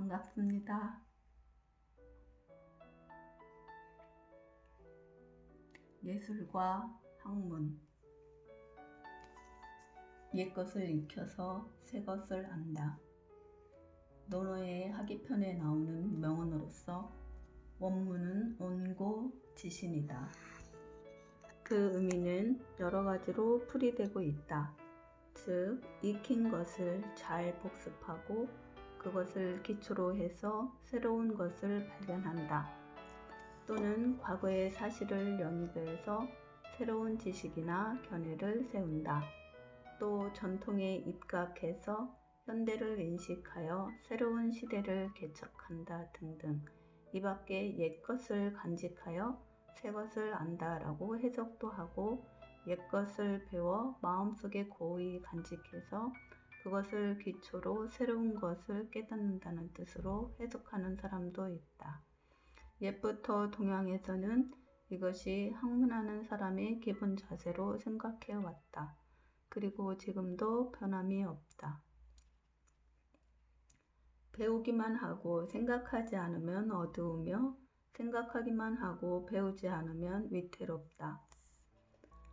반갑습니다. 예술과 학문. 옛것을 익혀서 새것을 안다. 논어의 하기편에 나오는 명언으로서 원문은 온고 지신이다. 그 의미는 여러 가지로 풀이되고 있다. 즉, 익힌 것을 잘 복습하고 그것을 기초로 해서 새로운 것을 발견한다. 또는 과거의 사실을 연구해서 새로운 지식이나 견해를 세운다. 또 전통에 입각해서 현대를 인식하여 새로운 시대를 개척한다 등등. 이 밖에 옛것을 간직하여 새것을 안다라고 해석도 하고, 옛것을 배워 마음속에 고이 간직해서 그것을 기초로 새로운 것을 깨닫는다는 뜻으로 해석하는 사람도 있다. 옛부터 동양에서는 이것이 학문하는 사람의 기본 자세로 생각해 왔다. 그리고 지금도 변함이 없다. 배우기만 하고 생각하지 않으면 어두우며 생각하기만 하고 배우지 않으면 위태롭다.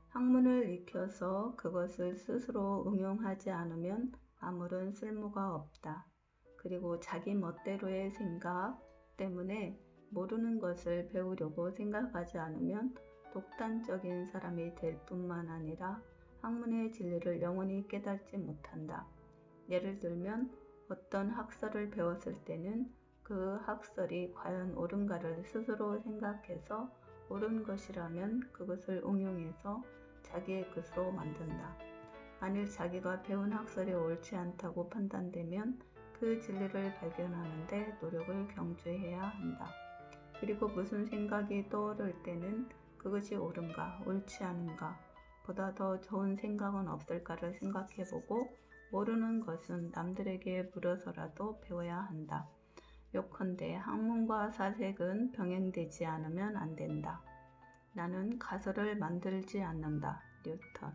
학문을 익혀서 그것을 스스로 응용하지 않으면 아무런 쓸모가 없다. 그리고 자기 멋대로의 생각 때문에 모르는 것을 배우려고 생각하지 않으면 독단적인 사람이 될 뿐만 아니라 학문의 진리를 영원히 깨닫지 못한다. 예를 들면 어떤 학설을 배웠을 때는 그 학설이 과연 옳은가를 스스로 생각해서 옳은 것이라면 그것을 응용해서 자기의 것으로 만든다. 만일 자기가 배운 학설이 옳지 않다고 판단되면 그 진리를 발견하는데 노력을 경주해야 한다. 그리고 무슨 생각이 떠오를 때는 그것이 옳은가, 옳지 않은가, 보다 더 좋은 생각은 없을까를 생각해보고 모르는 것은 남들에게 물어서라도 배워야 한다. 요컨대 학문과 사색은 병행되지 않으면 안 된다. 나는 가설을 만들지 않는다. 뉴턴.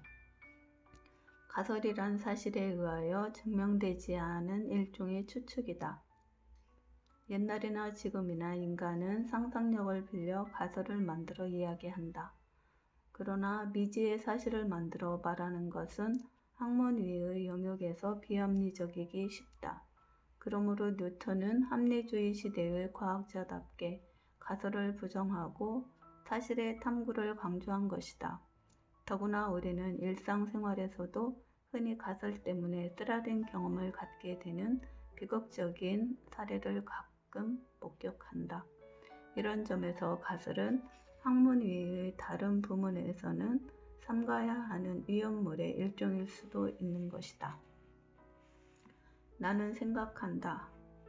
가설이란 사실에 의하여 증명되지 않은 일종의 추측이다. 옛날이나 지금이나 인간은 상상력을 빌려 가설을 만들어 이야기한다. 그러나 미지의 사실을 만들어 말하는 것은 학문 위의 영역에서 비합리적이기 쉽다. 그러므로 뉴턴은 합리주의 시대의 과학자답게 가설을 부정하고 사실의 탐구를 강조한 것이다. 더구나 우리는 일상생활에서도 흔히 가설 때문에 쓰라린 경험을 갖게 되는 비극적인 사례를 가끔 목격한다. 이런 점에서 가설은 학문 위의 다른 부문에서는 삼가야 하는 위험물의 일종일 수도 있는 것이다. 나는 생각한다.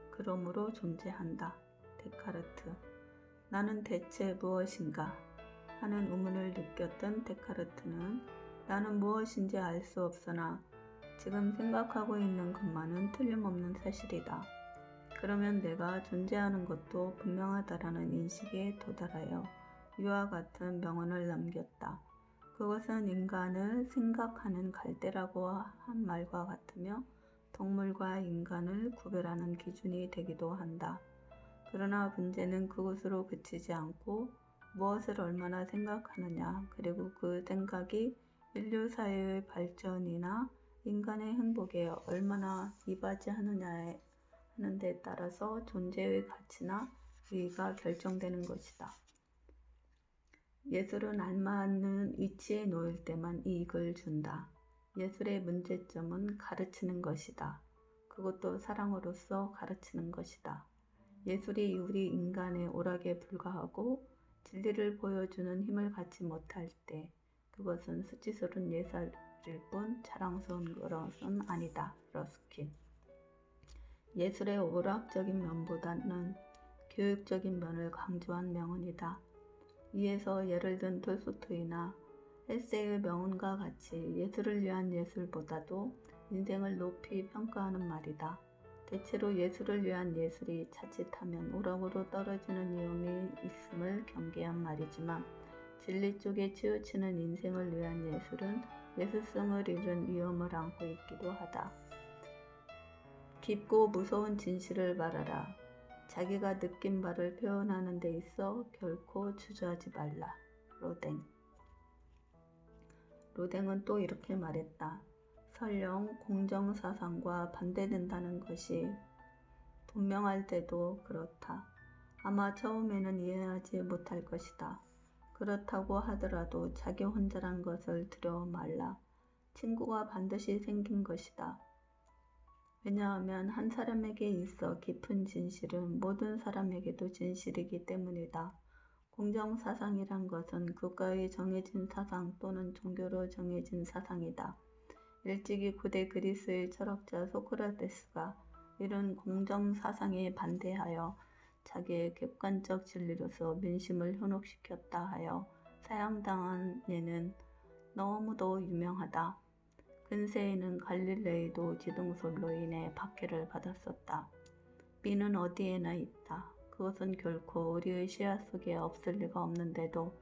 그러므로 존재한다. 데카르트. 나는 대체 무엇인가? 하는 의문을 느꼈던 데카르트는 나는 무엇인지 알 수 없으나 지금 생각하고 있는 것만은 틀림없는 사실이다. 그러면 내가 존재하는 것도 분명하다라는 인식에 도달하여 위와 같은 명언을 남겼다. 그것은 인간을 생각하는 갈대라고 한 말과 같으며 동물과 인간을 구별하는 기준이 되기도 한다. 그러나 문제는 그것으로 그치지 않고 무엇을 얼마나 생각하느냐, 그리고 그 생각이 인류 사회의 발전이나 인간의 행복에 얼마나 이바지하느냐 하는 데 따라서 존재의 가치나 의의가 결정되는 것이다. 예술은 알맞는 위치에 놓일 때만 이익을 준다. 예술의 문제점은 가르치는 것이다. 그것도 사랑으로서 가르치는 것이다. 예술이 우리 인간의 오락에 불과하고 진리를 보여주는 힘을 갖지 못할 때 그것은 수치스러운 예술일 뿐 자랑스러운 것은 아니다. 러스킨. 예술의 오락적인 면보다는 교육적인 면을 강조한 명언이다. 이에서 예를 든 톨스토이나 헬세의 명언과 같이 예술을 위한 예술보다도 인생을 높이 평가하는 말이다. 대체로 예술을 위한 예술이 자칫하면 오락으로 떨어지는 위험이 있음을 경계한 말이지만 진리 쪽에 치우치는 인생을 위한 예술은 예술성을 잃은 위험을 안고 있기도 하다. 깊고 무서운 진실을 말하라. 자기가 느낀 바를 표현하는 데 있어 결코 주저하지 말라. 로댕. 로댕은 또 이렇게 말했다. 설령 공정사상과 반대된다는 것이 분명할 때도 그렇다. 아마 처음에는 이해하지 못할 것이다. 그렇다고 하더라도 자기 혼자란 것을 두려워 말라. 친구가 반드시 생긴 것이다. 왜냐하면 한 사람에게 있어 깊은 진실은 모든 사람에게도 진실이기 때문이다. 공정사상이란 것은 국가의 정해진 사상 또는 종교로 정해진 사상이다. 일찍이 고대 그리스의 철학자 소크라테스가 이런 공정사상에 반대하여 자기의 객관적 진리로서 민심을 현혹시켰다 하여 사형당한 예는 너무도 유명하다. 근세에는 갈릴레이도 지동설로 인해 박해를 받았었다. 미는 어디에나 있다. 그것은 결코 우리의 시야 속에 없을 리가 없는데도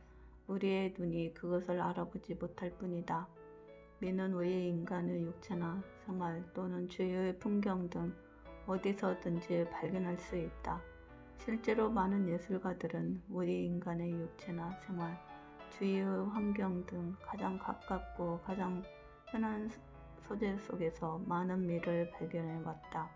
우리의 눈이 그것을 알아보지 못할 뿐이다. 미는 우리 인간의 육체나 생활 또는 주위의 풍경 등 어디서든지 발견할 수 있다. 실제로 많은 예술가들은 우리 인간의 육체나 생활, 주위의 환경 등 가장 가깝고 가장 흔한 소재 속에서 많은 미를 발견해 왔다.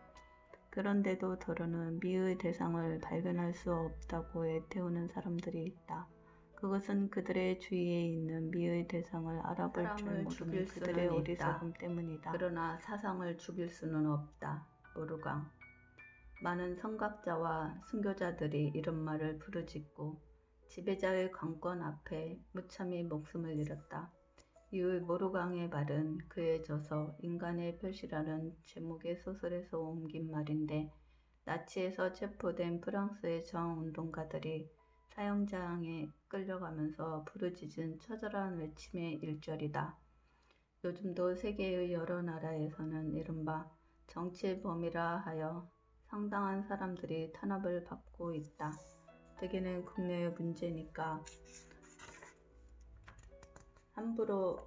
그런데도 더러는 미의 대상을 발견할 수 없다고 애태우는 사람들이 있다. 그것은 그들의 주위에 있는 미의 대상을 알아볼 줄 모르는 그들의 어리석음 때문이다. 그러나 사상을 죽일 수는 없다. 모르강. 많은 성각자와 순교자들이 이런 말을 부르짖고 지배자의 강권 앞에 무참히 목숨을 잃었다. 이의 모르강의 말은 그의 저서 인간의 표시라는 제목의 소설에서 옮긴 말인데 나치에서 체포된 프랑스의 저항운동가들이 사형장에 끌려가면서 부르짖은 처절한 외침의 일절이다. 요즘도 세계의 여러 나라에서는 이른바 정치의 범이라 하여 상당한 사람들이 탄압을 받고 있다. 대개는 국내의 문제니까 함부로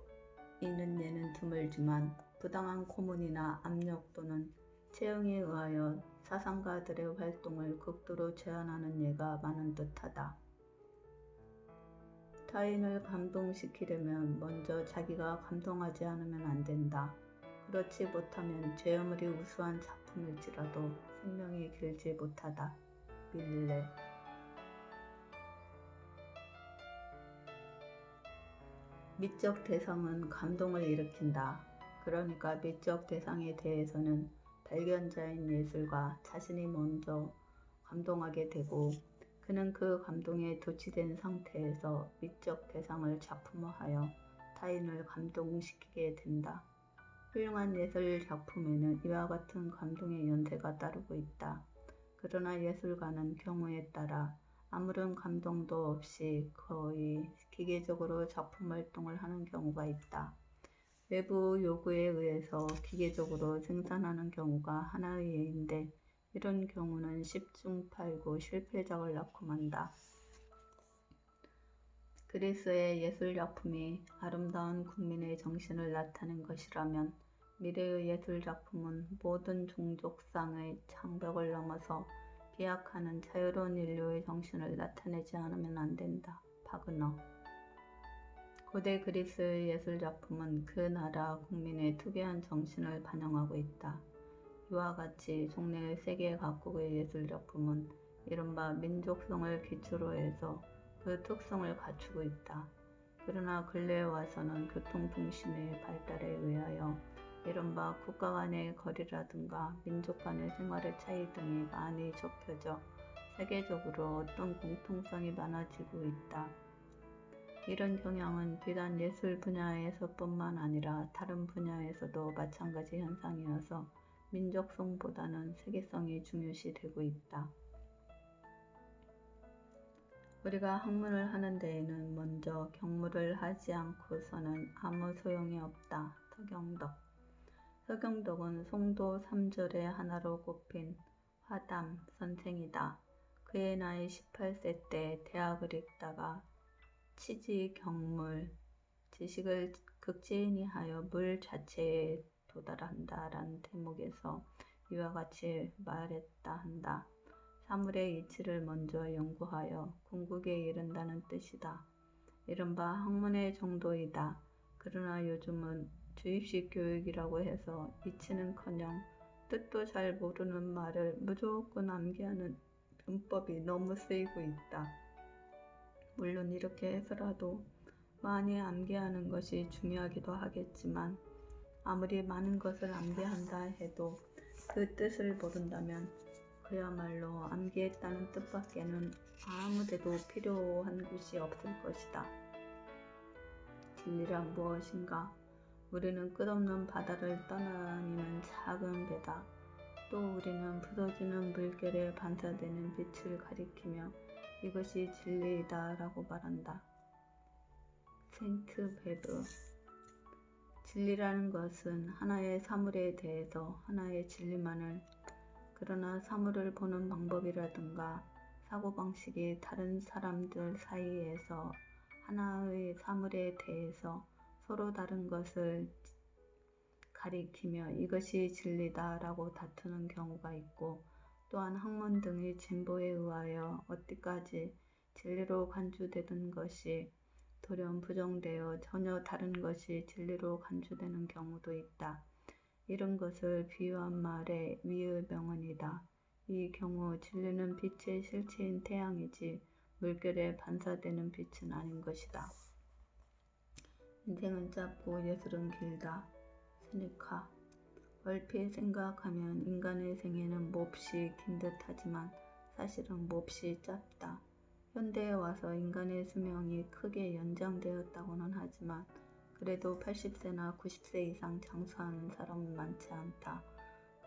있는 예는 드물지만 부당한 고문이나 압력 또는 채용에 의하여 사상가들의 활동을 극도로 제한하는 예가 많은 듯하다. 타인을 감동시키려면 먼저 자기가 감동하지 않으면 안 된다. 그렇지 못하면 죄 아무리 우수한 작품일지라도 생명이 길지 못하다. 밀레. 미적 대상은 감동을 일으킨다. 그러니까 미적 대상에 대해서는 발견자인 예술가 자신이 먼저 감동하게 되고 그는 그 감동에 도취된 상태에서 미적 대상을 작품화하여 타인을 감동시키게 된다. 훌륭한 예술 작품에는 이와 같은 감동의 연쇄가 따르고 있다. 그러나 예술가는 경우에 따라 아무런 감동도 없이 거의 기계적으로 작품 활동을 하는 경우가 있다. 외부 요구에 의해서 기계적으로 생산하는 경우가 하나의 예인데 이런 경우는 10중8구 실패작을 낳고 만다. 그리스의 예술작품이 아름다운 국민의 정신을 나타낸 것이라면 미래의 예술작품은 모든 종족상의 장벽을 넘어서 비약하는 자유로운 인류의 정신을 나타내지 않으면 안 된다. 바그너. 고대 그리스의 예술작품은 그 나라 국민의 특유한 정신을 반영하고 있다. 이와 같이 종래의 세계 각국의 예술작품은 이른바 민족성을 기초로 해서 그 특성을 갖추고 있다. 그러나 근래에 와서는 교통통신의 발달에 의하여 이른바 국가 간의 거리라든가 민족 간의 생활의 차이 등이 많이 좁혀져 세계적으로 어떤 공통성이 많아지고 있다. 이런 경향은 비단 예술 분야에서뿐만 아니라 다른 분야에서도 마찬가지 현상이어서 민족성보다는 세계성이 중요시 되고 있다. 우리가 학문을 하는 데에는 먼저 경무를 하지 않고서는 아무 소용이 없다. 서경덕. 서경덕은 송도 3절의 하나로 꼽힌 화담 선생이다. 그의 나이 18세 때 대학을 읽다가 치지 경물, 지식을 극진히 하여 물 자체에 도달한다 라는 대목에서 이와 같이 말했다 한다. 사물의 이치를 먼저 연구하여 궁극에 이른다는 뜻이다. 이른바 학문의 정도이다. 그러나 요즘은 주입식 교육이라고 해서 이치는커녕 뜻도 잘 모르는 말을 무조건 암기하는 문법이 너무 쓰이고 있다. 물론 이렇게 해서라도 많이 암기하는 것이 중요하기도 하겠지만 아무리 많은 것을 암기한다 해도 그 뜻을 모른다면 그야말로 암기했다는 뜻밖에는 아무데도 필요한 곳이 없을 것이다. 진리란 무엇인가? 우리는 끝없는 바다를 떠다니는 작은 배다. 또 우리는 부서지는 물결에 반사되는 빛을 가리키며 이것이 진리이다 라고 말한다. 세인트 베브. 진리라는 것은 하나의 사물에 대해서 하나의 진리만을, 그러나 사물을 보는 방법이라든가 사고방식이 다른 사람들 사이에서 하나의 사물에 대해서 서로 다른 것을 가리키며 이것이 진리다 라고 다투는 경우가 있고, 또한 학문 등의 진보에 의하여 어디까지 진리로 간주되던 것이 돌연 부정되어 전혀 다른 것이 진리로 간주되는 경우도 있다. 이런 것을 비유한 말의 위의 명언이다. 이 경우 진리는 빛의 실체인 태양이지 물결에 반사되는 빛은 아닌 것이다. 인생은 짧고 예술은 길다. 세네카. 얼핏 생각하면 인간의 생애는 몹시 긴 듯하지만 사실은 몹시 짧다. 현대에 와서 인간의 수명이 크게 연장되었다고는 하지만 그래도 80세나 90세 이상 장수하는 사람은 많지 않다.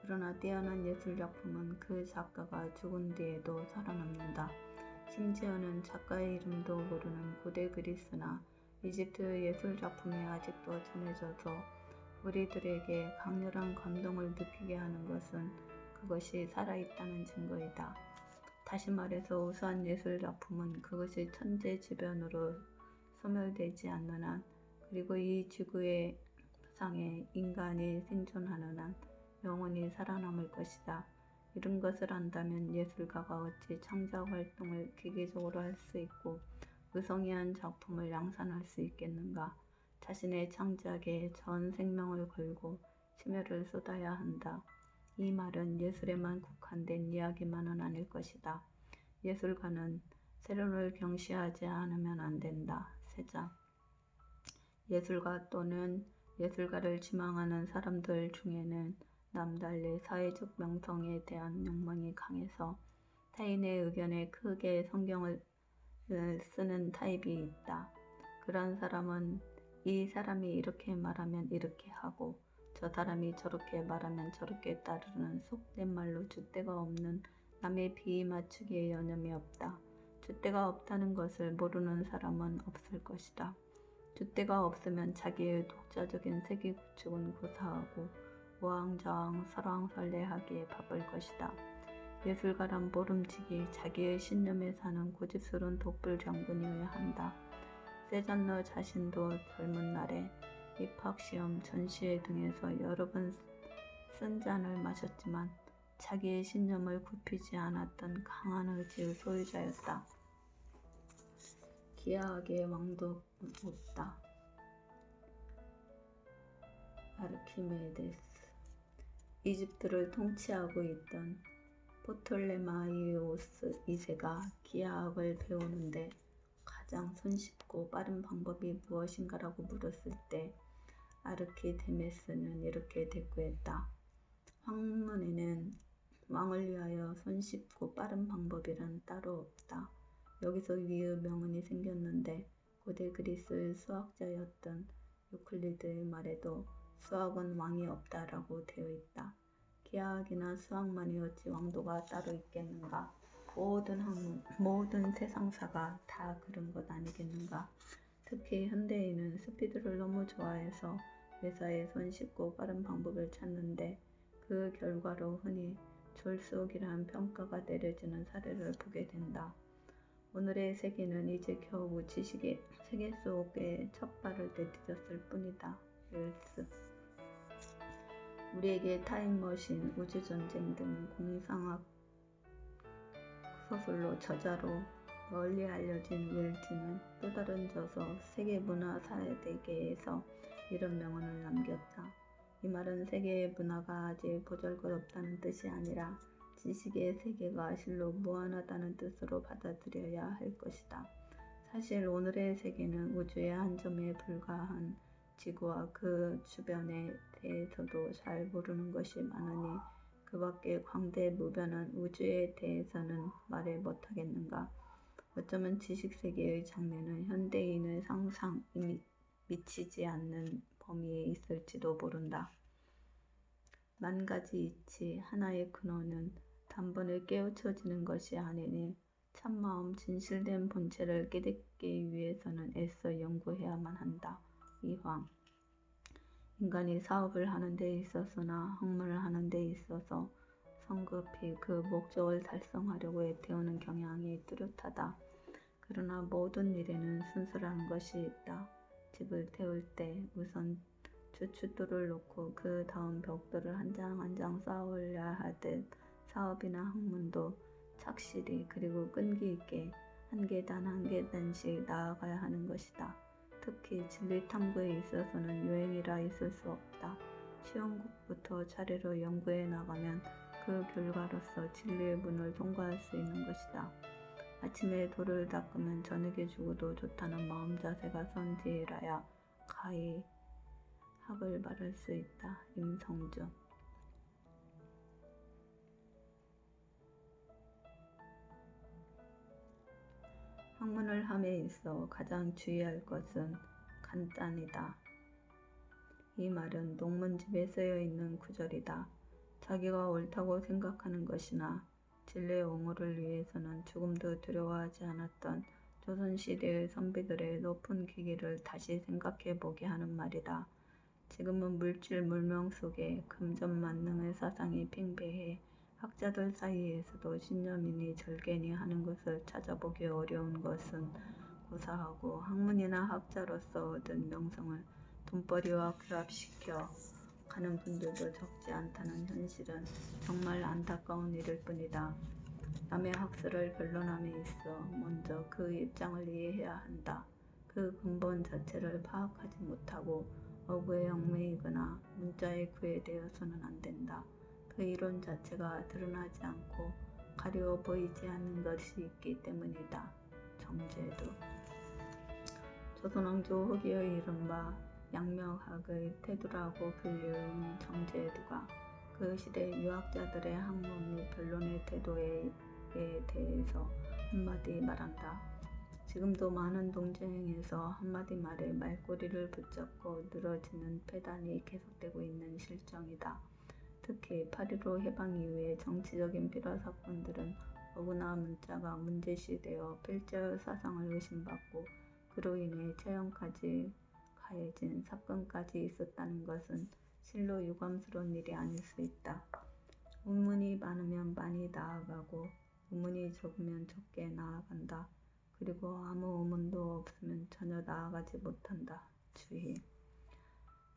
그러나 뛰어난 예술작품은 그 작가가 죽은 뒤에도 살아남는다. 심지어는 작가의 이름도 모르는 고대 그리스나 이집트의 예술작품이 아직도 전해져서 우리들에게 강렬한 감동을 느끼게 하는 것은 그것이 살아있다는 증거이다. 다시 말해서 우수한 예술작품은 그것이 천재지변으로 소멸되지 않는 한, 그리고 이 지구의 상에 인간이 생존하는 한 영원히 살아남을 것이다. 이런 것을 안다면 예술가가 어찌 창작 활동을 기계적으로 할 수 있고 의성이한 작품을 양산할 수 있겠는가? 자신의 창작에 전 생명을 걸고 심혈을 쏟아야 한다. 이 말은 예술에만 국한된 이야기만은 아닐 것이다. 예술가는 세련을 경시하지 않으면 안 된다. 세자. 예술가 또는 예술가를 지망하는 사람들 중에는 남달리 사회적 명성에 대한 욕망이 강해서 타인의 의견에 크게 성경을 쓰는 타입이 있다. 그런 사람은 이 사람이 이렇게 말하면 이렇게 하고 저 사람이 저렇게 말하면 저렇게 따르는 속된 말로 줏대가 없는 남의 비위 맞추기에 여념이 없다. 줏대가 없다는 것을 모르는 사람은 없을 것이다. 줏대가 없으면 자기의 독자적인 세계 구축은 고사하고 우왕좌왕 설왕설래하기에 바쁠 것이다. 예술가란 모름지기 자기의 신념에 사는 고집스러운 독불 장군이어야 한다. 세잔 너 자신도 젊은 날에 입학시험, 전시회 등에서 여러 번 쓴 잔을 마셨지만 자기의 신념을 굽히지 않았던 강한 의지의 소유자였다. 기하학의 왕도 없다. 아르키메데스. 이집트를 통치하고 있던 포톨레마이오스 2세가 기하학을 배우는데 가장 손쉽고 빠른 방법이 무엇인가라고 물었을 때 아르키데메스는 이렇게 대꾸했다. 학문에는 왕을 위하여 손쉽고 빠른 방법이란 따로 없다. 여기서 위의 명언이 생겼는데 고대 그리스의 수학자였던 유클리드의 말에도 수학은 왕이 없다라고 되어 있다. 기하학이나 수학만이 어찌 왕도가 따로 있겠는가? 모든 학문, 모든 세상사가 다 그런 것 아니겠는가? 특히 현대인은 스피드를 너무 좋아해서 매사에 손쉽고 빠른 방법을 찾는데 그 결과로 흔히 졸속이라는 평가가 내려지는 사례를 보게 된다. 오늘의 세계는 이제 겨우 지식의 세계 속에 첫 발을 내딛었을 뿐이다. 웰스. 우리에게 타임머신, 우주전쟁 등은 소설로 저자로 널리 알려진 웰즈는 또 다른 저서 세계문화 사대계에서 이런 명언을 남겼다. 이 말은 세계의 문화가 아직 보잘것없다는 뜻이 아니라 지식의 세계가 실로 무한하다는 뜻으로 받아들여야 할 것이다. 사실 오늘의 세계는 우주의 한 점에 불과한 지구와 그 주변에 대해서도 잘 모르는 것이 많으니 그 밖의 광대무변한 우주에 대해서는 말을 못하겠는가. 어쩌면 지식세계의 장래는 현대인의 상상이 미치지 않는 범위에 있을지도 모른다. 만 가지 이치 하나의 근원은 단번에 깨우쳐지는 것이 아니니 참마음 진실된 본체를 깨닫기 위해서는 애써 연구해야만 한다. 이황. 인간이 사업을 하는 데 있어서나 학문을 하는 데 있어서 성급히 그 목적을 달성하려고 애태우는 경향이 뚜렷하다. 그러나 모든 일에는 순서라는 것이 있다. 집을 태울 때 우선 주춧돌을 놓고 그 다음 벽돌을 한 장 한 장 쌓아 올려야 하듯 사업이나 학문도 착실히 그리고 끈기 있게 한 계단 한 계단씩 나아가야 하는 것이다. 특히 진리 탐구에 있어서는 요행이라 있을 수 없다. 쉬운 것부터 차례로 연구해 나가면 그 결과로서 진리의 문을 통과할 수 있는 것이다. 아침에 돌을 닦으면 저녁에 죽어도 좋다는 마음 자세가 선지라야 가히 학을 말할 수 있다. 임성준. 학문을 함에 있어 가장 주의할 것은 간단이다. 이 말은 농문집에 쓰여 있는 구절이다. 자기가 옳다고 생각하는 것이나 진리의 옹호를 위해서는 조금도 두려워하지 않았던 조선시대의 선비들의 높은 기기를 다시 생각해 보게 하는 말이다. 지금은 물질 물명 속에 금전만능의 사상이 팽배해 학자들 사이에서도 신념이니 절개니 하는 것을 찾아보기 어려운 것은 고사하고 학문이나 학자로서 얻은 명성을 돈벌이와 결합시켜 가는 분들도 적지 않다는 현실은 정말 안타까운 일일 뿐이다. 남의 학설을 변론함에 있어 먼저 그 입장을 이해해야 한다. 그 근본 자체를 파악하지 못하고 어부에 얽매이거나 문자에 구애되어서는 안 된다. 그 이론 자체가 드러나지 않고 가려워 보이지 않는 것이 있기 때문이다. 정제도. 조선왕조 후기의 이른바 양명학의 태도라고 불리운 정제도가 그 시대 유학자들의 학문 및 변론의 태도에 대해서 한마디 말한다. 지금도 많은 동쟁에서 한마디 말에 말꼬리를 붙잡고 늘어지는 패단이 계속되고 있는 실정이다. 특히 8.15 해방 이후의 정치적인 필화사건들은 어구나 문자가 문제시되어 필자의 사상을 의심받고 그로 인해 처형까지 가해진 사건까지 있었다는 것은 실로 유감스러운 일이 아닐 수 있다. 의문이 많으면 많이 나아가고 의문이 적으면 적게 나아간다. 그리고 아무 의문도 없으면 전혀 나아가지 못한다. 주의.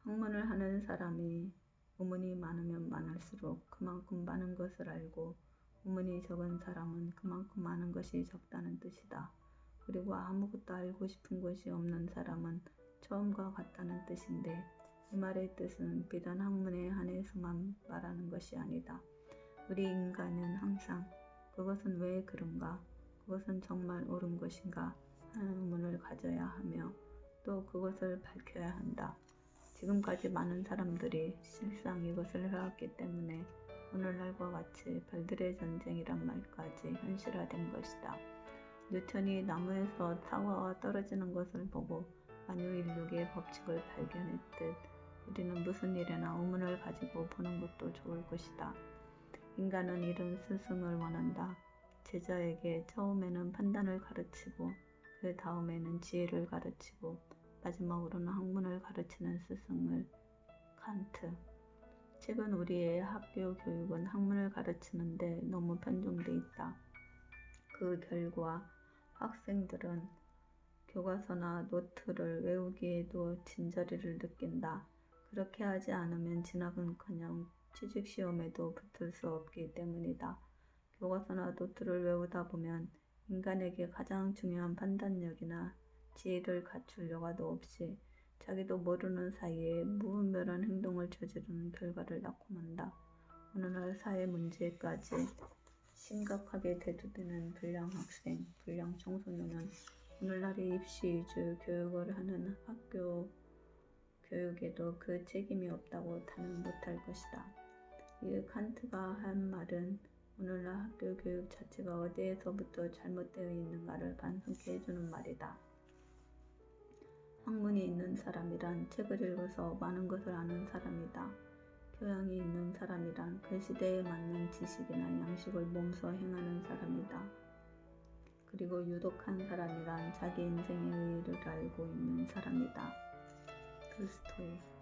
학문을 하는 사람이 의문이 많으면 많을수록 그만큼 많은 것을 알고 의문이 적은 사람은 그만큼 많은 것이 적다는 뜻이다. 그리고 아무것도 알고 싶은 것이 없는 사람은 처음과 같다는 뜻인데 이 말의 뜻은 비단 학문에 한해서만 말하는 것이 아니다. 우리 인간은 항상 그것은 왜 그런가? 그것은 정말 옳은 것인가? 하는 의문을 가져야 하며 또 그것을 밝혀야 한다. 지금까지 많은 사람들이 실상 이것을 해왔기 때문에 오늘날과 같이 별들의 전쟁이란 말까지 현실화된 것이다. 뉴턴이 나무에서 사과가 떨어지는 것을 보고 만유인력의 법칙을 발견했듯 우리는 무슨 일에나 의문을 가지고 보는 것도 좋을 것이다. 인간은 이런 스승을 원한다. 제자에게 처음에는 판단을 가르치고 그 다음에는 지혜를 가르치고 마지막으로는 학문을 가르치는 스승을 칸트. 최근 우리의 학교 교육은 학문을 가르치는데 너무 편중돼 있다. 그 결과 학생들은 교과서나 노트를 외우기에도 진저리를 느낀다. 그렇게 하지 않으면 진학은커녕 취직시험에도 붙을 수 없기 때문이다. 교과서나 노트를 외우다 보면 인간에게 가장 중요한 판단력이나 지혜를 갖출 여과도 없이 자기도 모르는 사이에 무분별한 행동을 저지르는 결과를 낳고 만다. 오늘날 사회 문제까지 심각하게 대두되는 불량 학생, 불량 청소년은 오늘날의 입시 위주 교육을 하는 학교 교육에도 그 책임이 없다고 단언 못할 것이다. 이 칸트가 한 말은 오늘날 학교 교육 자체가 어디에서부터 잘못되어 있는가를 반성케 해주는 말이다. 학문이 있는 사람이란 책을 읽어서 많은 것을 아는 사람이다. 교양이 있는 사람이란 그 시대에 맞는 지식이나 양식을 몸소 행하는 사람이다. 그리고 유독한 사람이란 자기 인생의 의의를 알고 있는 사람이다. 돌스토이.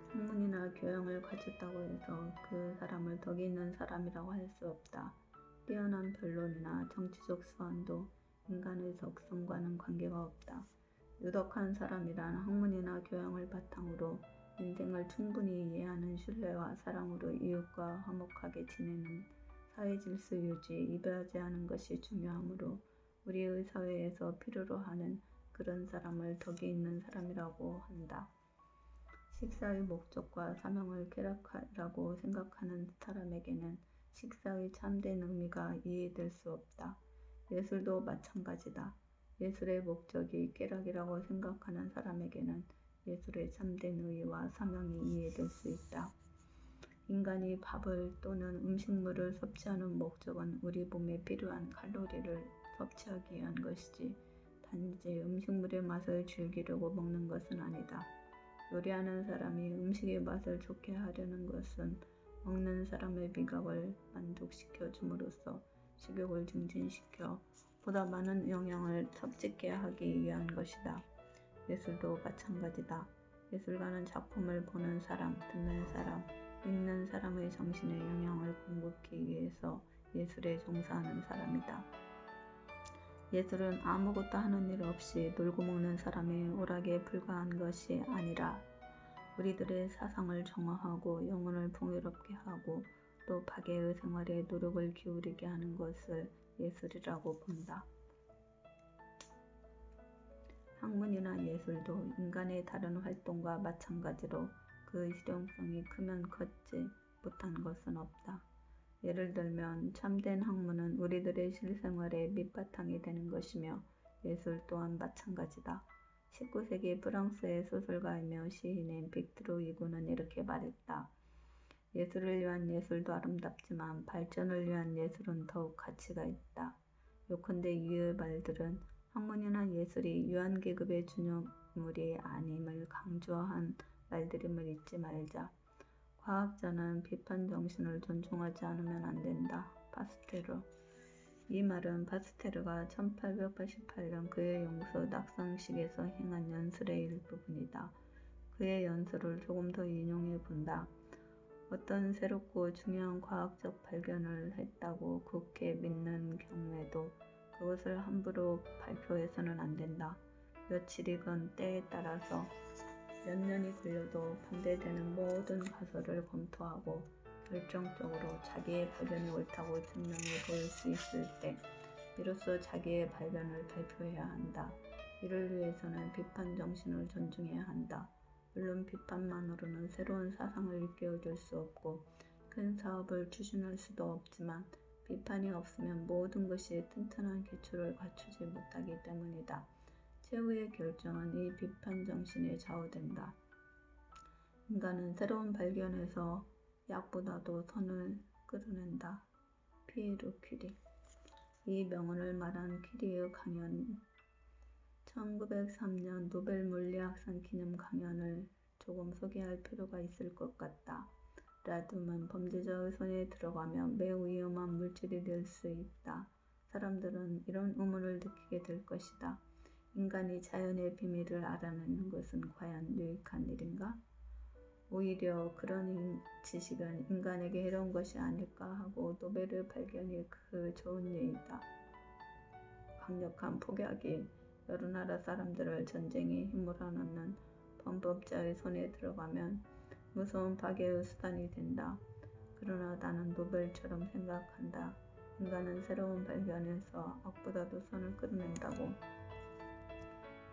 학문이나 교양을 가졌다고 해서 그 사람을 덕이 있는 사람이라고 할 수 없다. 뛰어난 변론이나 정치적 수완도 인간의 적성과는 관계가 없다. 유독한 사람이란 학문이나 교양을 바탕으로 인생을 충분히 이해하는 신뢰와 사랑으로 이웃과 화목하게 지내는 사회질서 유지, 이바지하는 것이 중요하므로 우리의 사회에서 필요로 하는 그런 사람을 덕이 있는 사람이라고 한다. 식사의 목적과 사명을 쾌락하라고 생각하는 사람에게는 식사의 참된 의미가 이해될 수 없다. 예술도 마찬가지다. 예술의 목적이 쾌락이라고 생각하는 사람에게는 예술의 참된 의의와 사명이 이해될 수 있다. 인간이 밥을 또는 음식물을 섭취하는 목적은 우리 몸에 필요한 칼로리를 섭취하기 위한 것이지 단지 음식물의 맛을 즐기려고 먹는 것은 아니다. 요리하는 사람이 음식의 맛을 좋게 하려는 것은 먹는 사람의 미각을 만족시켜 줌으로써 식욕을 증진시켜 보다 많은 영양을 섭취케 하기 위한 것이다. 예술도 마찬가지다. 예술가는 작품을 보는 사람, 듣는 사람, 읽는 사람의 정신에 영향을 공급하기 위해서 예술에 종사하는 사람이다. 예술은 아무것도 하는 일 없이 놀고 먹는 사람의 오락에 불과한 것이 아니라 우리들의 사상을 정화하고 영혼을 풍요롭게 하고 또 박애의 생활에 노력을 기울이게 하는 것을 예술이라고 본다. 학문이나 예술도 인간의 다른 활동과 마찬가지로 그 실용성이 크면 컸지 못한 것은 없다. 예를 들면 참된 학문은 우리들의 실생활의 밑바탕이 되는 것이며 예술 또한 마찬가지다. 19세기 프랑스의 소설가이며 시인인 빅트로 이구는 이렇게 말했다. 예술을 위한 예술도 아름답지만 발전을 위한 예술은 더욱 가치가 있다. 요컨대 이의 말들은 학문이나 예술이 유한계급의 준용물이 아님을 강조한 말들임을 잊지 말자. 과학자는 비판 정신을 존중하지 않으면 안 된다. 파스테르. 이 말은 파스테르가 1888년 그의 용서 낙성식에서 행한 연설의 일부분이다. 그의 연설을 조금 더 인용해 본다. 어떤 새롭고 중요한 과학적 발견을 했다고 굳게 믿는 경우에도 그것을 함부로 발표해서는 안 된다. 며칠이건 때에 따라서 몇 년이 걸려도 반대되는 모든 가설을 검토하고 결정적으로 자기의 발견이 옳다고 증명해 보일 수 있을 때 비로소 자기의 발견을 발표해야 한다. 이를 위해서는 비판 정신을 존중해야 한다. 물론 비판만으로는 새로운 사상을 일깨워줄 수 없고 큰 사업을 추진할 수도 없지만 비판이 없으면 모든 것이 튼튼한 기초를 갖추지 못하기 때문이다. 최후의 결정은 이 비판 정신에 좌우된다. 인간은 새로운 발견에서 약보다도 선을 끌어낸다. 피에르 큐리. 이 명언을 말한 큐리의 강연 1903년 노벨 물리학상 기념 강연을 조금 소개할 필요가 있을 것 같다. 라듐은 범죄자의 손에 들어가면 매우 위험한 물질이 될 수 있다. 사람들은 이런 의문을 느끼게 될 것이다. 인간이 자연의 비밀을 알아내는 것은 과연 유익한 일인가? 오히려 그런 지식은 인간에게 해로운 것이 아닐까 하고 노벨의 발견이 그 좋은 예이다. 강력한 폭약이 여러 나라 사람들을 전쟁에 힘몰아 넣는 범법자의 손에 들어가면 무서운 파괴의 수단이 된다. 그러나 나는 노벨처럼 생각한다. 인간은 새로운 발견에서 악보다도 선을 끌어낸다고.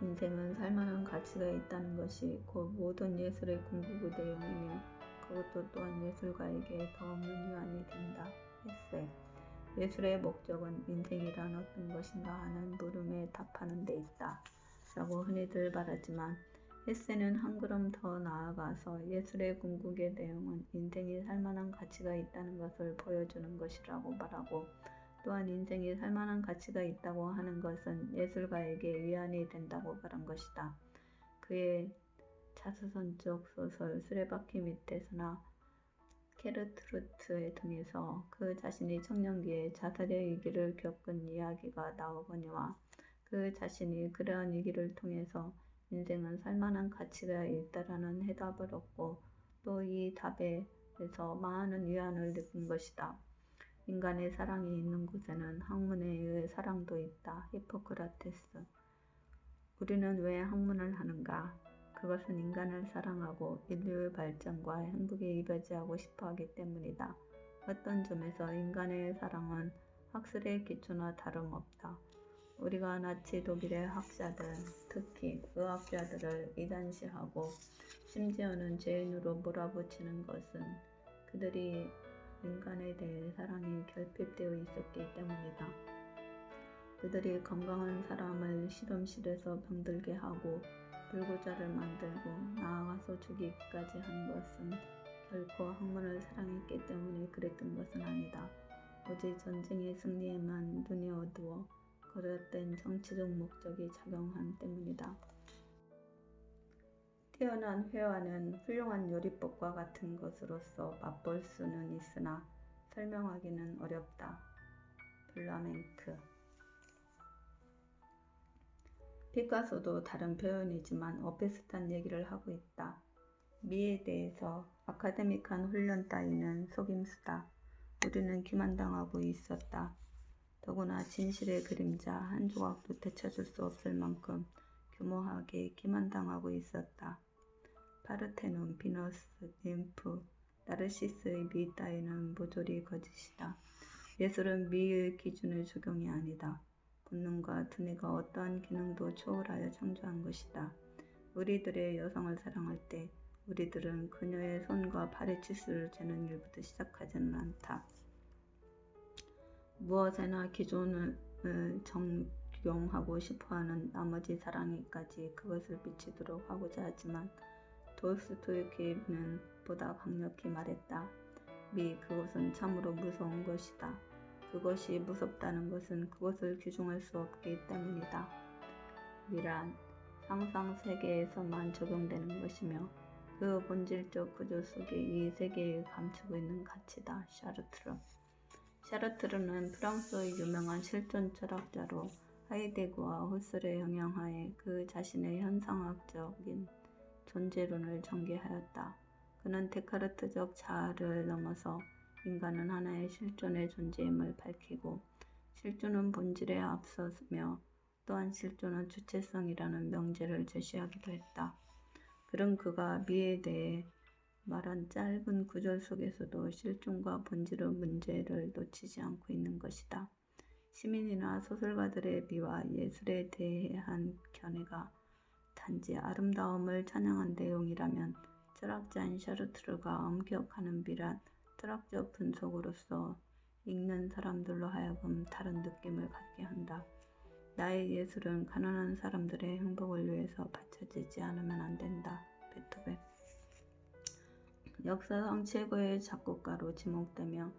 인생은 살만한 가치가 있다는 것이 곧 모든 예술의 궁극의 내용이며 그것도 또한 예술가에게 더 없는 유한이 된다. 에세. 예술의 목적은 인생이란 어떤 것인가 하는 물음에 답하는 데 있다. 라고 흔히들 말하지만 헤세는 한 걸음 더 나아가서 예술의 궁극의 내용은 인생이 살만한 가치가 있다는 것을 보여주는 것이라고 말하고 또한 인생이 살만한 가치가 있다고 하는 것은 예술가에게 위안이 된다고 말한 것이다. 그의 자서전적 소설 수레바퀴 밑에서나 케르트루트의 등에서 그 자신이 청년기에 자살의 위기를 겪은 이야기가 나오거니와 그 자신이 그러한 위기를 통해서 인생은 살만한 가치가 있다라는 해답을 얻고 또 이 답에서 많은 위안을 느낀 것이다. 인간의 사랑이 있는 곳에는 학문에 의해 사랑도 있다. 히포크라테스. 우리는 왜 학문을 하는가? 그것은 인간을 사랑하고 인류의 발전과 행복에 이바지하고 싶어 하기 때문이다. 어떤 점에서 인간의 사랑은 학술의 기초나 다름없다. 우리가 나치 독일의 학자들, 특히 의학자들을 이단시하고 심지어는 죄인으로 몰아붙이는 것은 그들이 인간에 대해 사랑이 결핍되어 있었기 때문이다. 그들이 건강한 사람을 실험실에서 병들게 하고 불구자를 만들고 나아가서 죽이기까지 한 것은 결코 학문을 사랑했기 때문에 그랬던 것은 아니다. 오직 전쟁의 승리에만 눈이 어두워 거듭된 정치적 목적이 작용한 때문이다. 뛰어난 회화는 훌륭한 요리법과 같은 것으로서 맛볼 수는 있으나 설명하기는 어렵다. 블라멩크. 피카소도 다른 표현이지만 비슷한 얘기를 하고 있다. 미에 대해서 아카데믹한 훈련 따위는 속임수다. 우리는 기만당하고 있었다. 더구나 진실의 그림자 한 조각도 되찾을 수 없을 만큼 교모하게 기만당하고 있었다. 파르테논, 비너스, ним프, 나르시스의 미 따위는 모조리 거짓이다. 예술은 미의 기준의 적용이 아니다. 본능과 두뇌가 어떠한 기능도 초월하여 창조한 것이다. 우리들의 여성을 사랑할 때 우리들은 그녀의 손과 발의 치수를 재는 일부터 시작하지는 않다. 무엇에나 기존을 적용하고 싶어하는 나머지 사랑에까지 그것을 미치도록 하고자 하지만 도스토옙스키는 보다 강력히 말했다. 그것은 참으로 무서운 것이다. 그것이 무섭다는 것은 그것을 규정할 수 없기 때문이다. 미란, 상상 세계에서만 적용되는 것이며 그 본질적 구조 속에 이 세계에 감추고 있는 가치다. 샤르트르. 샤르트르는 프랑스의 유명한 실존 철학자로 하이데거와 후슬의 영향하에 그 자신의 현상학적인 존재론을 전개하였다. 그는 데카르트적 자아를 넘어서 인간은 하나의 실존의 존재임을 밝히고 실존은 본질에 앞서며 또한 실존은 주체성이라는 명제를 제시하기도 했다. 그런 그가 미에 대해 말한 짧은 구절 속에서도 실존과 본질의 문제를 놓치지 않고 있는 것이다. 시민이나 소설가들의 미와 예술에 대한 견해가 단지 아름다움을 찬양한 내용이라면 철학자인 샤르트르가 엄격하는 미란 철학적 분석으로서 읽는 사람들로 하여금 다른 느낌을 갖게 한다. 나의 예술은 가난한 사람들의 행복을 위해서 바쳐지지 않으면 안 된다. 베토벤. 역사상 최고의 작곡가로 지목되며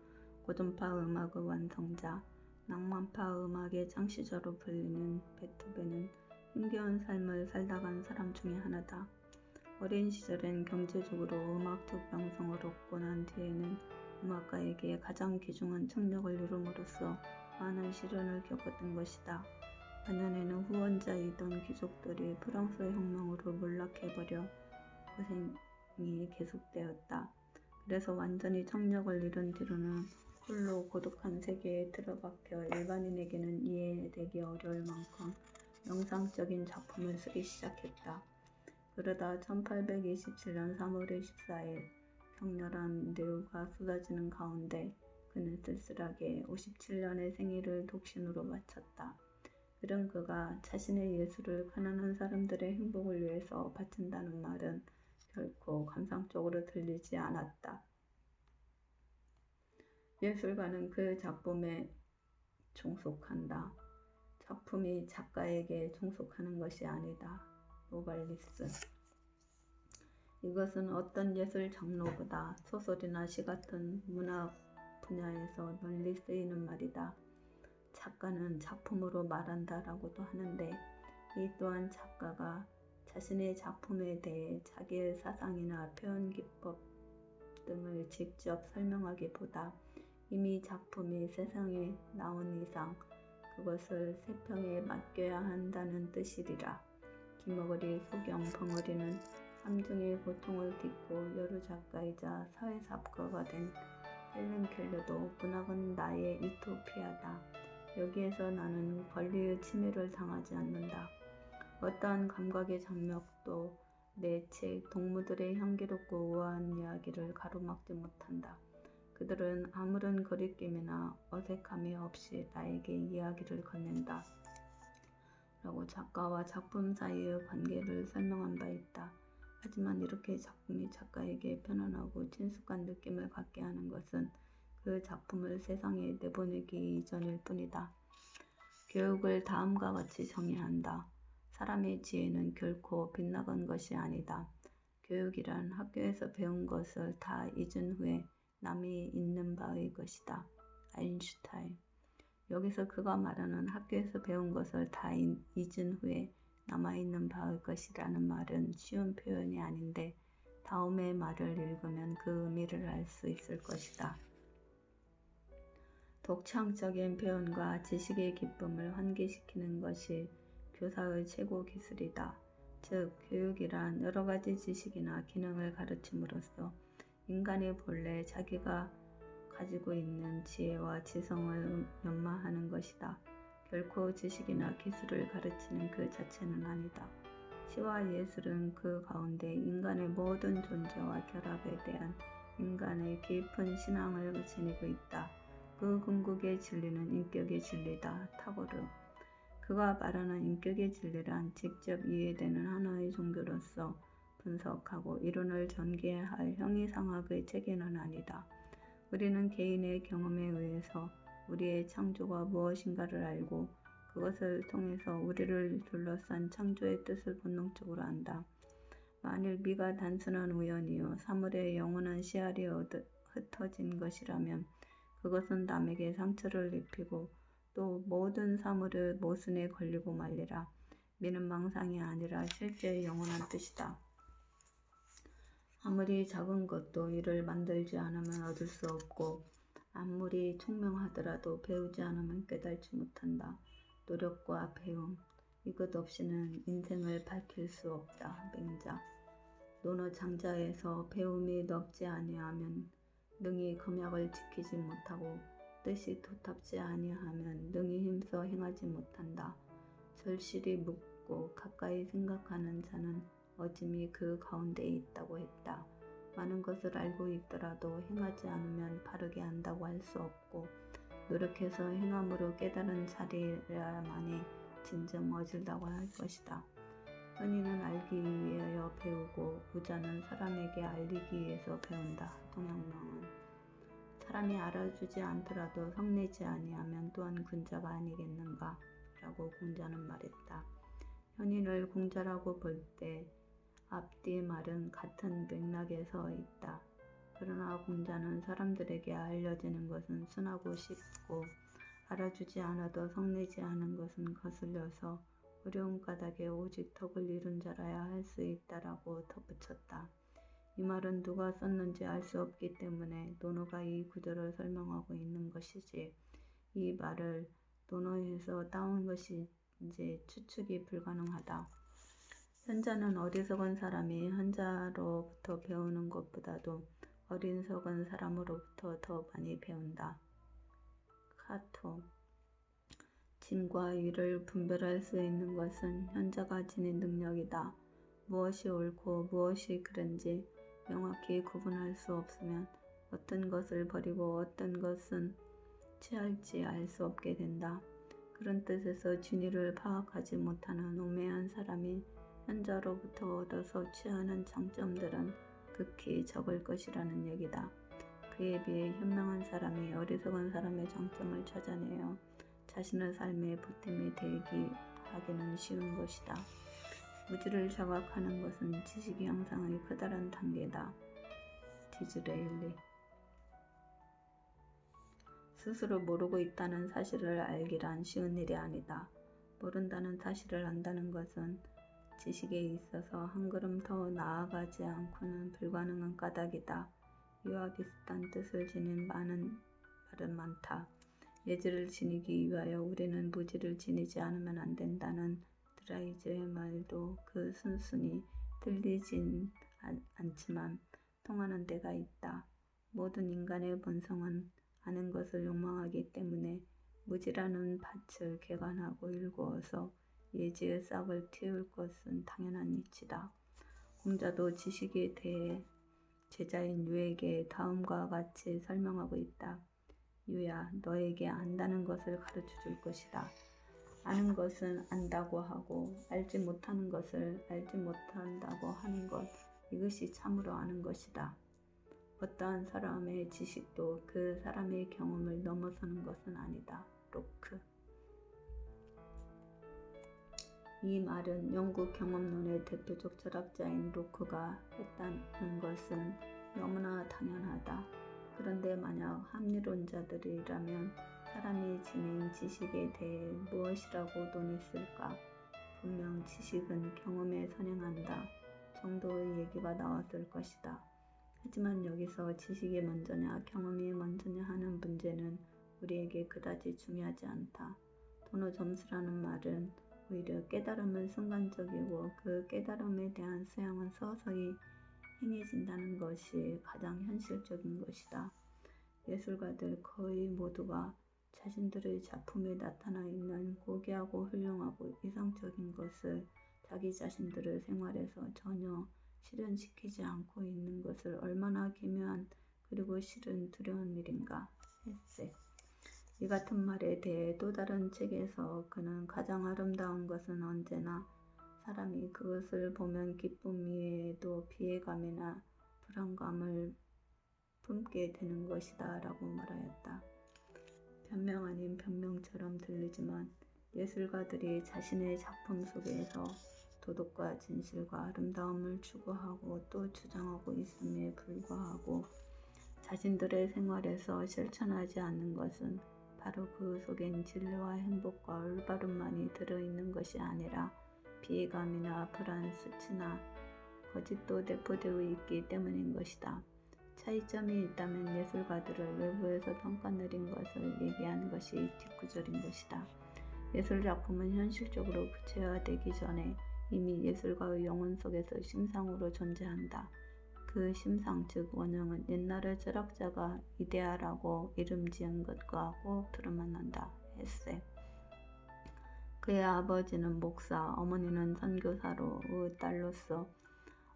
고전파 음악의 완성자, 낭만파 음악의 창시자로 불리는 베토벤은 힘겨운 삶을 살다 간 사람 중에 하나다. 어린 시절엔 경제적으로 음악적 명성을 얻고 난 뒤에는 음악가에게 가장 귀중한 청력을 이룸으로써 많은 시련을 겪었던 것이다. 반면에는 후원자이던 귀족들이 프랑스 혁명으로 몰락해버려 고생이 계속되었다. 그래서 완전히 청력을 잃은 뒤로는 홀로 고독한 세계에 틀어박혀 일반인에게는 이해되기 어려울 만큼 영상적인 작품을 쓰기 시작했다. 그러다 1827년 3월 24일 격렬한 뇌우가 쏟아지는 가운데 그는 쓸쓸하게 57년의 생애를 독신으로 바쳤다. 그런 그가 자신의 예술을 가난한 사람들의 행복을 위해서 바친다는 말은 결코 감상적으로 들리지 않았다. 예술가는 그 작품에 종속한다. 작품이 작가에게 종속하는 것이 아니다. 노발리스. 이것은 어떤 예술 장르보다 소설이나 시 같은 문학 분야에서 널리 쓰이는 말이다. 작가는 작품으로 말한다라고도 하는데 이 또한 작가가 자신의 작품에 대해 자기의 사상이나 표현 기법 등을 직접 설명하기보다 이미 작품이 세상에 나온 이상 그것을 세평에 맡겨야 한다는 뜻이리라. 김어거리, 소경, 벙어리는 삼중의 고통을 딛고 여러 작가이자 사회사업가가 된 헬렌 켈러도 문학은 나의 유토피아다. 여기에서 나는 권리의 침해를 당하지 않는다. 어떠한 감각의 장력도 내 책 동무들의 향기롭고 우아한 이야기를 가로막지 못한다. 그들은 아무런 거리낌이나 어색함이 없이 나에게 이야기를 건넨다. 라고 작가와 작품 사이의 관계를 설명한 바 있다. 하지만 이렇게 작품이 작가에게 편안하고 친숙한 느낌을 갖게 하는 것은 그 작품을 세상에 내보내기 이전일 뿐이다. 교육을 다음과 같이 정의한다. 사람의 지혜는 결코 빗나간 것이 아니다. 교육이란 학교에서 배운 것을 다 잊은 후에 남이 있는 바의 것이다. 아인슈타인. 여기서 그가 말하는 학교에서 배운 것을 다 잊은 후에 남아있는 바의 것이라는 말은 쉬운 표현이 아닌데 다음의 말을 읽으면 그 의미를 알 수 있을 것이다. 독창적인 표현과 지식의 기쁨을 환기시키는 것이 교사의 최고 기술이다. 즉, 교육이란 여러 가지 지식이나 기능을 가르침으로써 인간이 본래 자기가 가지고 있는 지혜와 지성을 연마하는 것이다. 결코 지식이나 기술을 가르치는 그 자체는 아니다. 시와 예술은 그 가운데 인간의 모든 존재와 결합에 대한 인간의 깊은 신앙을 지니고 있다. 그 궁극의 진리는 인격의 진리다. 타고르. 그가 말하는 인격의 진리란 직접 이해되는 하나의 종교로서 분석하고 이론을 전개할 형이상학의 체계는 아니다. 우리는 개인의 경험에 의해서 우리의 창조가 무엇인가를 알고 그것을 통해서 우리를 둘러싼 창조의 뜻을 본능적으로 안다. 만일 미가 단순한 우연이요 사물의 영원한 씨알이 흩어진 것이라면 그것은 남에게 상처를 입히고 또 모든 사물의 모순에 걸리고 말리라. 미는 망상이 아니라 실제 영원한 뜻이다. 아무리 작은 것도 이를 만들지 않으면 얻을 수 없고 아무리 총명하더라도 배우지 않으면 깨달지 못한다. 노력과 배움, 이것 없이는 인생을 밝힐 수 없다. 맹자. 논어 장자에서 배움이 넓지 아니하면 능히 검약을 지키지 못하고 뜻이 도탑지 아니하면 능히 힘써 행하지 못한다. 절실히 묻고 가까이 생각하는 자는 어짐이 그 가운데에 있다고 했다. 많은 것을 알고 있더라도 행하지 않으면 바르게 안다고 할 수 없고 노력해서 행함으로 깨달은 자리라야만이 진정 어질다고 할 것이다. 은희는 알기 위하여 배우고 부자는 사람에게 알리기 위해서 배운다. 동양명은. 사람이 알아주지 않더라도 성내지 아니하면 또한 군자가 아니겠는가? 라고 공자는 말했다. 현인을 공자라고 볼 때 앞뒤 말은 같은 맥락에 서 있다. 그러나 공자는 사람들에게 알려지는 것은 순하고 쉽고 알아주지 않아도 성내지 않은 것은 거슬려서 어려운 까닭에 오직 덕을 이룬 자라야 할 수 있다라고 덧붙였다. 이 말은 누가 썼는지 알 수 없기 때문에 논어가 이 구절을 설명하고 있는 것이지 이 말을 논어에서 따온 것인지 추측이 불가능하다. 현자는 어리석은 사람이 현자로부터 배우는 것보다도 어리석은 사람으로부터 더 많이 배운다. 카토. 진과 위를 분별할 수 있는 것은 현자가 지닌 능력이다. 무엇이 옳고 무엇이 그른지 명확히 구분할 수 없으면 어떤 것을 버리고 어떤 것은 취할지 알 수 없게 된다. 그런 뜻에서 진리를 파악하지 못하는 우매한 사람이 현자로부터 얻어서 취하는 장점들은 극히 적을 것이라는 얘기다. 그에 비해 현명한 사람이 어리석은 사람의 장점을 찾아내어 자신의 삶에 보탬이 되기 하기는 쉬운 것이다. 무지를 자각하는 것은 지식 향상의 커다란 단계다. 디즈레일리. 스스로 모르고 있다는 사실을 알기란 쉬운 일이 아니다. 모른다는 사실을 안다는 것은 지식에 있어서 한 걸음 더 나아가지 않고는 불가능한 까닭이다. 이와 비슷한 뜻을 지닌 말은 많다. 예지를 지니기 위하여 우리는 무지를 지니지 않으면 안 된다는 드라이즈의 말도 그 순순히 틀리진 않지만 통하는 데가 있다. 모든 인간의 본성은 아는 것을 욕망하기 때문에 무지라는 밭을 개간하고 일구어서 예지의 싹을 틔울 것은 당연한 이치다. 공자도 지식에 대해 제자인 유에게 다음과 같이 설명하고 있다. 유야, 너에게 안다는 것을 가르쳐 줄 것이다. 아는 것은 안다고 하고 알지 못하는 것을 알지 못한다고 하는 것, 이것이 참으로 아는 것이다. 어떠한 사람의 지식도 그 사람의 경험을 넘어서는 것은 아니다. 로크. 이 말은 영국 경험론의 대표적 철학자인 로크가 했다는 것은 너무나 당연하다. 그런데 만약 합리론자들이라면 사람이 지닌 지식에 대해 무엇이라고 논했을까? 분명 지식은 경험에 선행한다 정도의 얘기가 나왔을 것이다. 하지만 여기서 지식이 먼저냐 경험이 먼저냐 하는 문제는 우리에게 그다지 중요하지 않다. 도노 점수라는 말은 오히려 깨달음은 순간적이고 그 깨달음에 대한 수양은 서서히 행해진다는 것이 가장 현실적인 것이다. 예술가들 거의 모두가 자신들의 작품에 나타나 있는 고귀하고 훌륭하고 이상적인 것을 자기 자신들의 생활에서 전혀 실현시키지 않고 있는 것을 얼마나 기묘한 그리고 실은 두려운 일인가. 헤세. 이 같은 말에 대해 또 다른 책에서 그는 가장 아름다운 것은 언제나 사람이 그것을 보면 기쁨 이외에도 피해감이나 불안감을 품게 되는 것이다 라고 말하였다. 변명 아닌 변명처럼 들리지만 예술가들이 자신의 작품 속에서 도덕과 진실과 아름다움을 추구하고 또 주장하고 있음에 불구하고 자신들의 생활에서 실천하지 않는 것은 바로 그 속엔 진리와 행복과 올바름만이 들어있는 것이 아니라 비애감이나 불안, 수치나 거짓도 내포되어 있기 때문인 것이다. 차이점이 있다면 예술가들을 외부에서 평가 내린 것을 얘기한 것이 뒷구절인 것이다. 예술작품은 현실적으로 구체화되기 전에 이미 예술가의 영혼 속에서 심상으로 존재한다. 그 심상 즉 원형은 옛날의 철학자가 이데아라고 이름 지은 것과 꼭 들어맞는다. 헤세. 그의 아버지는 목사, 어머니는 선교사로의 딸로서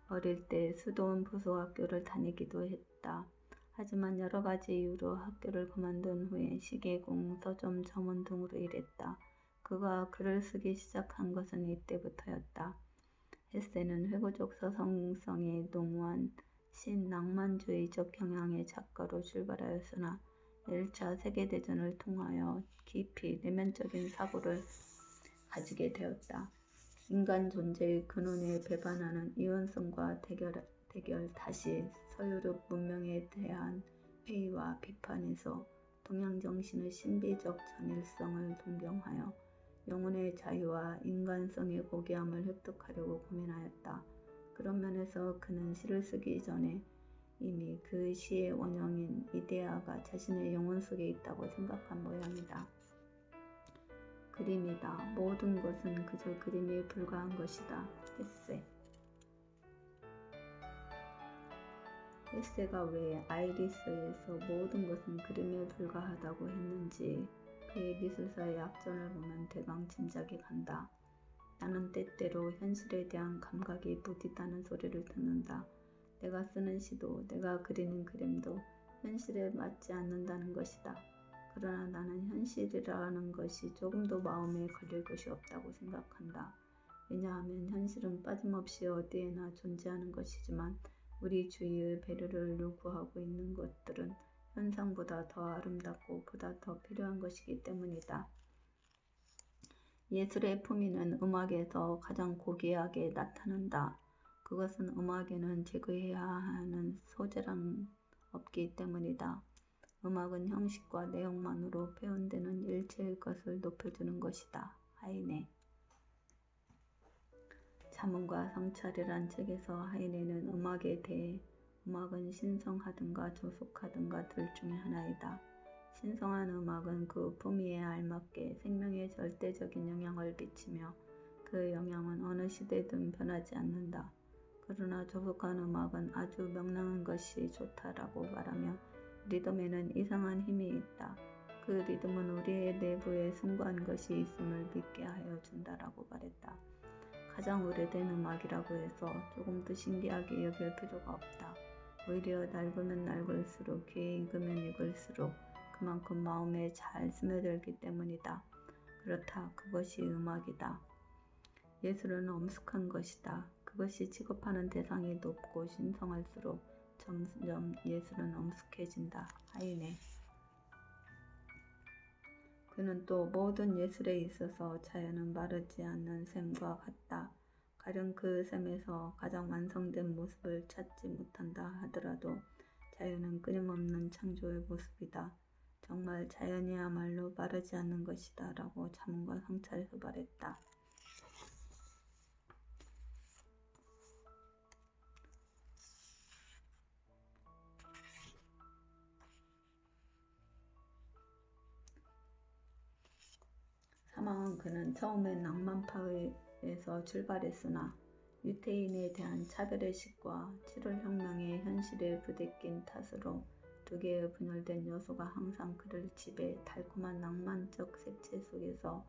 어릴 때 수도원 부수학교를 다니기도 했다. 하지만 여러 가지 이유로 학교를 그만둔 후에 시계공, 서점 점원 등으로 일했다. 그가 글을 쓰기 시작한 것은 이때부터였다. 헤세는 회고적 서성성에 농후한 신낭만주의적 경향의 작가로 출발하였으나 1차 세계대전을 통하여 깊이 내면적인 사고를 가지게 되었다. 인간 존재의 근원에 배반하는 이원성과 대결 다시 서유럽 문명에 대한 회의와 비판에서 동양정신의 신비적 전일성을 동경하여 영혼의 자유와 인간성의 고귀함을 획득하려고 고민하였다. 그런 면에서 그는 시를 쓰기 전에 이미 그 시의 원형인 이데아가 자신의 영혼 속에 있다고 생각한 모양이다. 그림이다. 모든 것은 그저 그림에 불과한 것이다. 헤세. 헤세가 왜 아이리스에서 모든 것은 그림에 불과하다고 했는지 그의 미술사의 약전을 보면 대강 짐작이 간다. 나는 때때로 현실에 대한 감각이 무디다는 소리를 듣는다. 내가 쓰는 시도, 내가 그리는 그림도 현실에 맞지 않는다는 것이다. 그러나 나는 현실이라는 것이 조금도 마음에 걸릴 것이 없다고 생각한다. 왜냐하면 현실은 빠짐없이 어디에나 존재하는 것이지만 우리 주위의 배려를 요구하고 있는 것들은 현상보다 더 아름답고 보다 더 필요한 것이기 때문이다. 예술의 품위는 음악에서 가장 고귀하게 나타난다. 그것은 음악에는 제거해야 하는 소재란 없기 때문이다. 음악은 형식과 내용만으로 표현되는 일체의 것을 높여주는 것이다. 하이네. 자문과 성찰이란 책에서 하이네는 음악에 대해 음악은 신성하든가 조속하든가 둘 중에 하나이다. 신성한 음악은 그 품위에 알맞게 생명에 절대적인 영향을 미치며 그 영향은 어느 시대든 변하지 않는다. 그러나 조속한 음악은 아주 명랑한 것이 좋다라고 말하며 리듬에는 이상한 힘이 있다. 그 리듬은 우리의 내부에 숭고한 것이 있음을 믿게 하여 준다라고 말했다. 가장 오래된 음악이라고 해서 조금도 신기하게 여길 필요가 없다. 오히려 낡으면 낡을수록 귀에 익으면 익을수록 그만큼 마음에 잘 스며들기 때문이다. 그렇다. 그것이 음악이다. 예술은 엄숙한 것이다. 그것이 취급하는 대상이 높고 신성할수록 점점 예술은 엄숙해진다. 하이네. 그는 또 모든 예술에 있어서 자연은 마르지 않는 샘과 같다. 가령 그 샘에서 가장 완성된 모습을 찾지 못한다 하더라도 자연은 끊임없는 창조의 모습이다. 정말 자연이야말로 마르지 않는 것이다 라고 자문과 성찰에서 말했다. 사망은 그는 처음엔 낭만파에서 출발했으나 유태인에 대한 차별의식과 7월 혁명의 현실에 부대낀 탓으로 두 개의 분열된 요소가 항상 그를 지배, 달콤한 낭만적 색채 속에서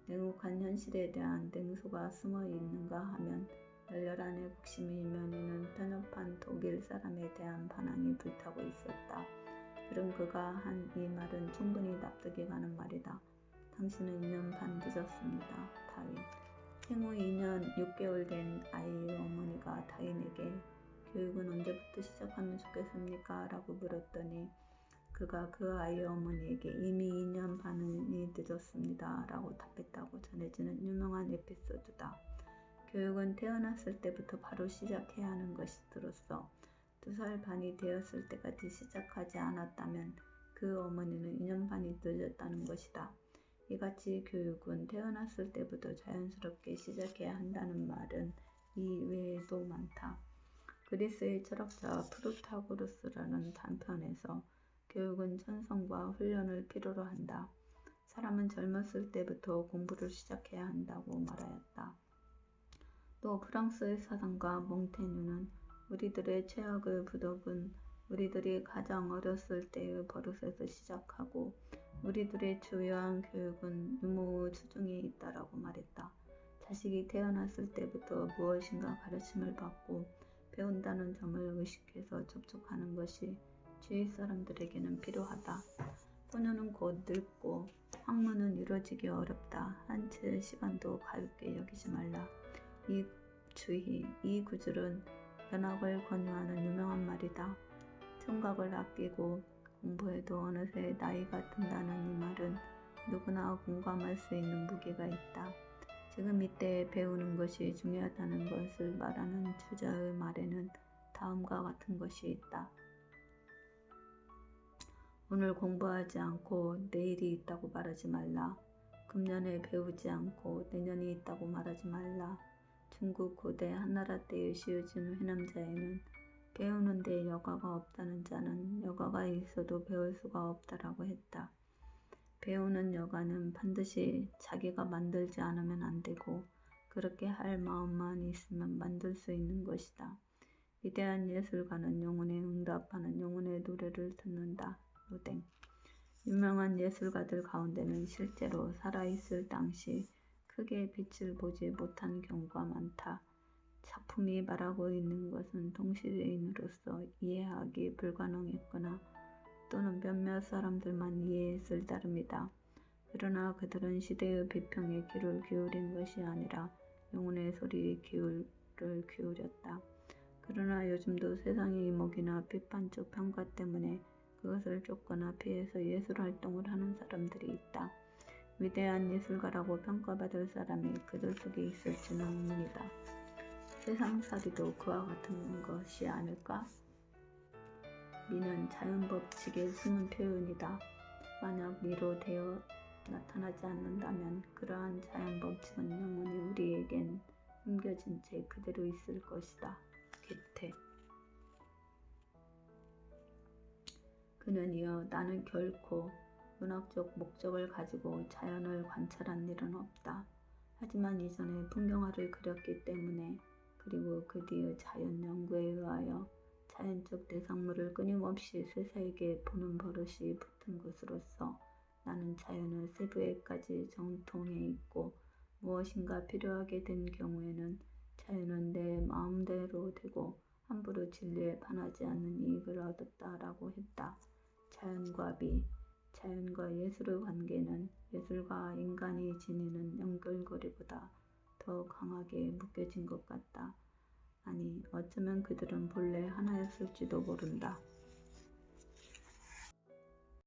냉혹한 현실에 대한 냉소가 숨어 있는가 하면 열렬한 애국심의 이면에는 편협한 독일 사람에 대한 반항이 불타고 있었다. 그런 그가 한 이 말은 충분히 납득이 가는 말이다. 당신은 2년 반 늦었습니다. 타인. 생후 2년 6개월 된 아이의 어머니가 타인에게 교육은 언제부터 시작하면 좋겠습니까? 라고 물었더니 그가 그 아이의 어머니에게 이미 2년 반이 늦었습니다. 라고 답했다고 전해지는 유명한 에피소드다. 교육은 태어났을 때부터 바로 시작해야 하는 것으로서 2살 반이 되었을 때까지 시작하지 않았다면 그 어머니는 2년 반이 늦었다는 것이다. 이같이 교육은 태어났을 때부터 자연스럽게 시작해야 한다는 말은 이 외에도 많다. 그리스의 철학자 프로타고루스라는 단편에서 교육은 천성과 훈련을 필요로 한다. 사람은 젊었을 때부터 공부를 시작해야 한다고 말하였다. 또 프랑스의 사상가 몽테뉴는 우리들의 최악의 부덕은 우리들이 가장 어렸을 때의 버릇에서 시작하고 우리들의 주요한 교육은 유모의 주중에 있다라고 말했다. 자식이 태어났을 때부터 무엇인가 가르침을 받고 배운다는 점을 의식해서 접촉하는 것이 주위 사람들에게는 필요하다. 소녀는 곧 늙고 학문은 이루어지기 어렵다. 한 채의 시간도 가볍게 여기지 말라. 이 구절은 연학을 권유하는 유명한 말이다. 청각을 아끼고 공부해도 어느새 나이가 든다는 이 말은 누구나 공감할 수 있는 무게가 있다. 지금 이때 배우는 것이 중요하다는 것을 말하는 주자의 말에는 다음과 같은 것이 있다. 오늘 공부하지 않고 내일이 있다고 말하지 말라. 금년에 배우지 않고 내년이 있다고 말하지 말라. 중국 고대 한나라 때에 씌워진 회남자에는 배우는 데 여가가 없다는 자는 여가가 있어도 배울 수가 없다라고 했다. 배우는 여가는 반드시 자기가 만들지 않으면 안 되고 그렇게 할 마음만 있으면 만들 수 있는 것이다. 위대한 예술가는 영혼에 응답하는 영혼의 노래를 듣는다. 노댕. 유명한 예술가들 가운데는 실제로 살아있을 당시 크게 빛을 보지 못한 경우가 많다. 작품이 말하고 있는 것은 동시대인으로서 이해하기 불가능했거나 또는 몇몇 사람들만 이해했을 따름이다. 그러나 그들은 시대의 비평에 귀를 기울인 것이 아니라 영혼의 소리에 귀를 기울였다. 그러나 요즘도 세상의 이목이나 비판적 평가 때문에 그것을 쫓거나 피해서 예술활동을 하는 사람들이 있다. 위대한 예술가라고 평가받을 사람이 그들 속에 있을지는 의문이다. 세상살이도 그와 같은 것이 아닐까? 미는 자연법칙의 숨은 표현이다. 만약 미로 되어 나타나지 않는다면 그러한 자연법칙은 영원히 우리에겐 숨겨진 채 그대로 있을 것이다. 개태. 그는 이어 나는 결코 문학적 목적을 가지고 자연을 관찰한 일은 없다. 하지만 이전에 풍경화를 그렸기 때문에 그리고 그 뒤의 자연 연구에 의하여 자연적 대상물을 끊임없이 쇠사에게 보는 버릇이 붙은 것으로서 나는 자연의 세부에까지 정통해 있고 무엇인가 필요하게 된 경우에는 자연은 내 마음대로 되고 함부로 진리에 반하지 않는 이익을 얻었다라고 했다. 자연과 미, 자연과 예술의 관계는 예술과 인간이 지니는 연결고리보다 더 강하게 묶여진 것 같다. 아니, 어쩌면 그들은 본래 하나였을지도 모른다.